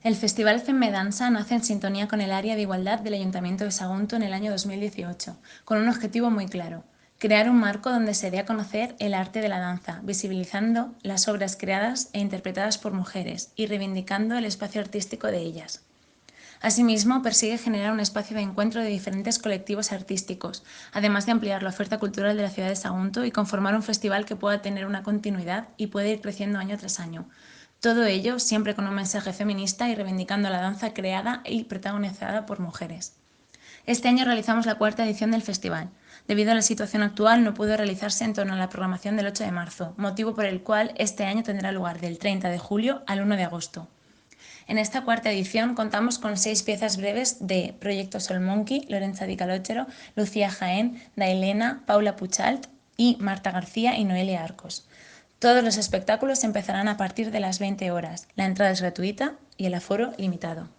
El Festival Femme Dansa nace en sintonía con el Área de Igualdad del Ayuntamiento de Sagunto en el año 2018, con un objetivo muy claro: crear un marco donde se dé a conocer el arte de la danza, visibilizando las obras creadas e interpretadas por mujeres y reivindicando el espacio artístico de ellas. Asimismo, persigue generar un espacio de encuentro de diferentes colectivos artísticos, además de ampliar la oferta cultural de la ciudad de Sagunto y conformar un festival que pueda tener una continuidad y pueda ir creciendo año tras año. Todo ello siempre con un mensaje feminista y reivindicando la danza creada y protagonizada por mujeres. Este año realizamos la cuarta edición del festival. Debido a la situación actual no pudo realizarse en torno a la programación del 8 de marzo, motivo por el cual este año tendrá lugar del 30 de julio al 1 de agosto. En esta cuarta edición contamos con 6 piezas breves de Proyecto Sol Monkey, Lorenza Di Calogero, Lucía Jaén, Dailena, Paula Puchalt y Marta García y Noelia Arcos. Todos los espectáculos empezarán a partir de las 20 horas. La entrada es gratuita y el aforo limitado.